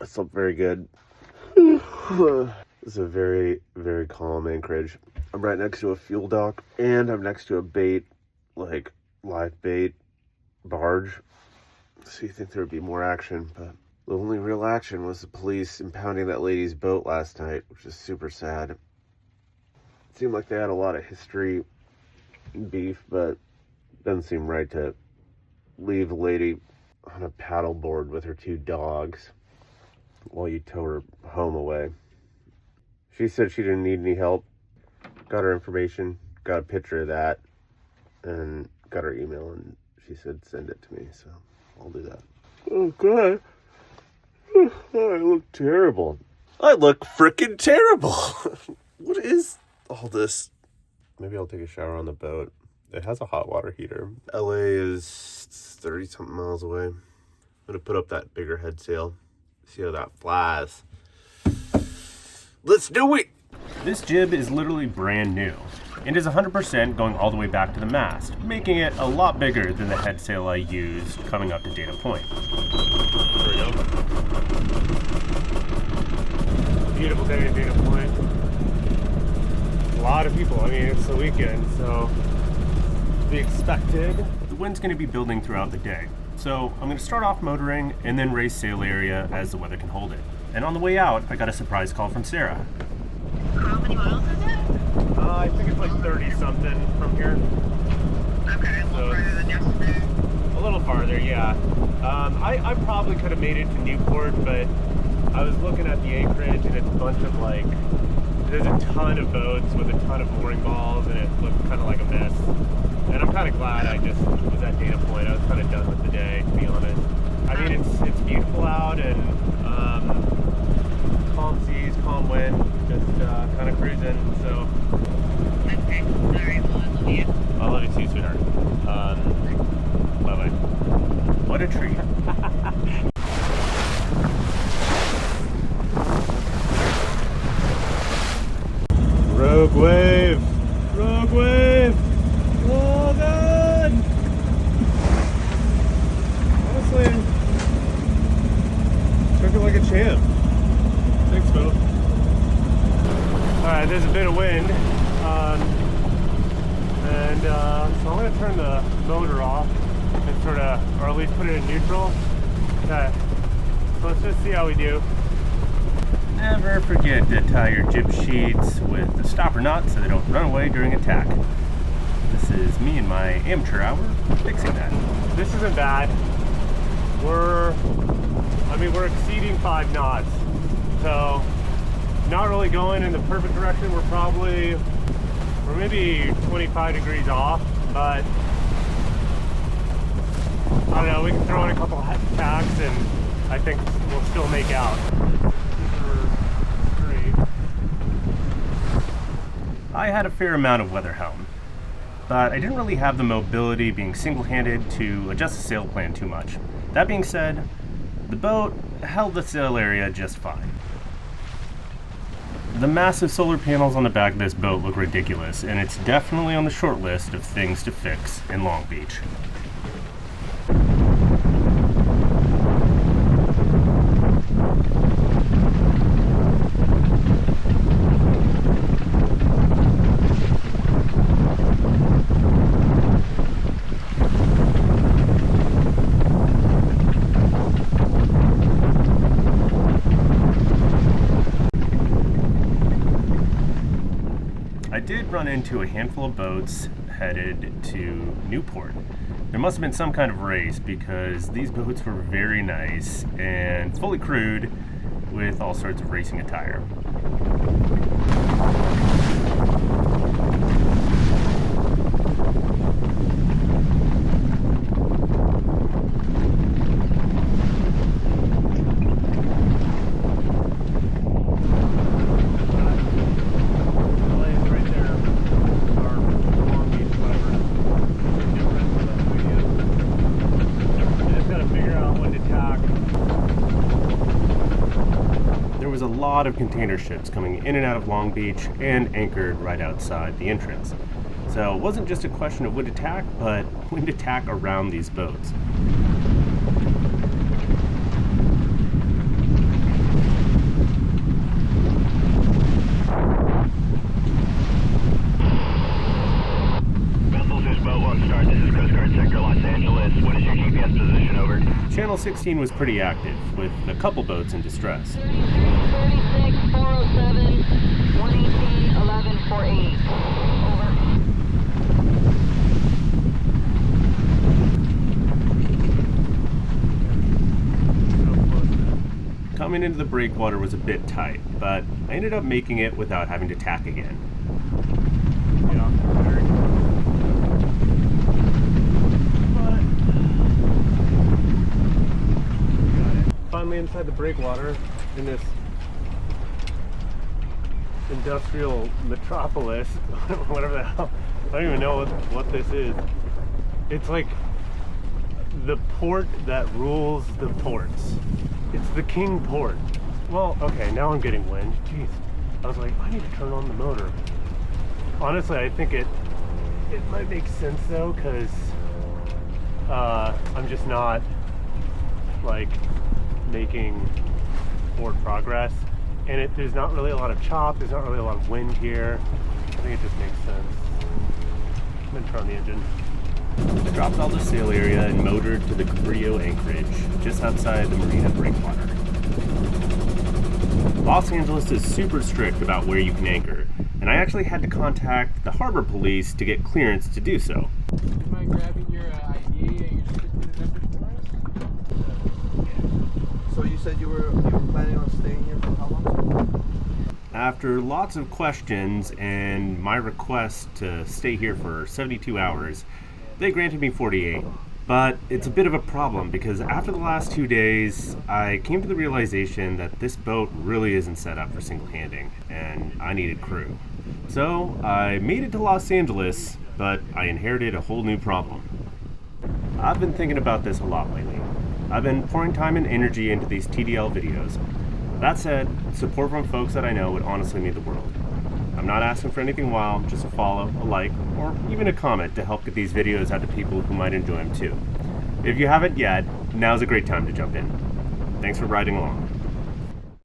I slept very good. It's a very, very calm anchorage. I'm right next to a fuel dock, and I'm next to a bait, like live bait barge. So you think there would be more action, but the only real action was the police impounding that lady's boat last night, which is super sad. It seemed like they had a lot of history and beef, but it doesn't seem right to leave a lady on a paddleboard with her 2 dogs while you tow her home away. She said she didn't need any help. Got her information, got a picture of that, and got her email, and she said send it to me, so I'll do that. Oh, God. I look terrible. I look freaking terrible. What is all this? Maybe I'll take a shower on the boat. It has a hot water heater. LA is 30-something miles away. I'm going to put up that bigger head sail. See how that flies. Let's do it! This jib is literally brand new and is 100% going all the way back to the mast, making it a lot bigger than the head sail I used coming up to Dana Point. There we go. Beautiful day at Dana Point. A lot of people. I mean, it's the weekend, so be expected. The wind's going to be building throughout the day, so I'm going to start off motoring and then raise sail area as the weather can hold it. And on the way out, I got a surprise call from Sarah. How many miles is it? I think it's like 30-something from here. Okay, a little farther than yesterday. A little farther, yeah. I probably could have made it to Newport, but I was looking at the anchorage, and it's a bunch of like, there's a ton of boats with a ton of mooring balls, and it looked kind of like a mess. And I'm kind of glad I just was at Dana Point. I was kind of done with the day, to be honest. I mean, it's beautiful out, and calm seas, calm wind, just kind of cruising, so. Okay, alright, well, I love you. I love you too, sweetheart. Bye-bye. What a treat. Rogue wave! Rogue wave! Oh, God! Honestly, took it like a champ. Thanks, Phil. Alright, there's a bit of wind. So I'm going to turn the motor off and sort of, or at least put it in neutral. Okay, so let's just see how we do. Never forget to tie your jib sheets with the stopper knot so they don't run away during attack. This is me in my amateur hour fixing that. This isn't bad. We're exceeding 5 knots. So, not really going in the perfect direction. We're maybe 25 degrees off, but I don't know, we can throw in a couple tacks and I think we'll still make out. I had a fair amount of weather helm, but I didn't really have the mobility being single-handed to adjust the sail plan too much. That being said, the boat held the sail area just fine. The massive solar panels on the back of this boat look ridiculous, and it's definitely on the short list of things to fix in Long Beach. I did run into a handful of boats headed to Newport. There must have been some kind of race because these boats were very nice and fully crewed with all sorts of racing attire. A lot of container ships coming in and out of Long Beach and anchored right outside the entrance. So it wasn't just a question of wind attack, but wind attack around these boats. 16 was pretty active, with a couple boats in distress. 36, 407, 118, 11, 48. Over. Coming into the breakwater was a bit tight, but I ended up making it without having to tack again. Yeah, finally inside the breakwater in this industrial metropolis, whatever the hell. I don't even know what this is. It's like the port that rules the ports. It's the king port. Well, okay, now I'm getting wind. Jeez. I was like, I need to turn on the motor. Honestly, I think it might make sense though, because I'm just not like making forward progress, and there's not really a lot of chop, there's not really a lot of wind here. I think it just makes sense. I'm gonna turn on the engine. I dropped all the sail area and motored to the Cabrillo anchorage, just outside the marina breakwater. Los Angeles is super strict about where you can anchor, and I actually had to contact the harbor police to get clearance to do so. Do you mind grabbing your ID and your certificate of membership for us? So you said you were planning on staying here for how long? After lots of questions and my request to stay here for 72 hours, they granted me 48. But it's a bit of a problem because after the last 2 days, I came to the realization that this boat really isn't set up for single handing, and I needed crew. So I made it to Los Angeles, but I inherited a whole new problem. I've been thinking about this a lot lately. I've been pouring time and energy into these TDL videos. That said, support from folks that I know would honestly mean the world. I'm not asking for anything wild, just a follow, a like, or even a comment to help get these videos out to people who might enjoy them too. If you haven't yet, now's a great time to jump in. Thanks for riding along.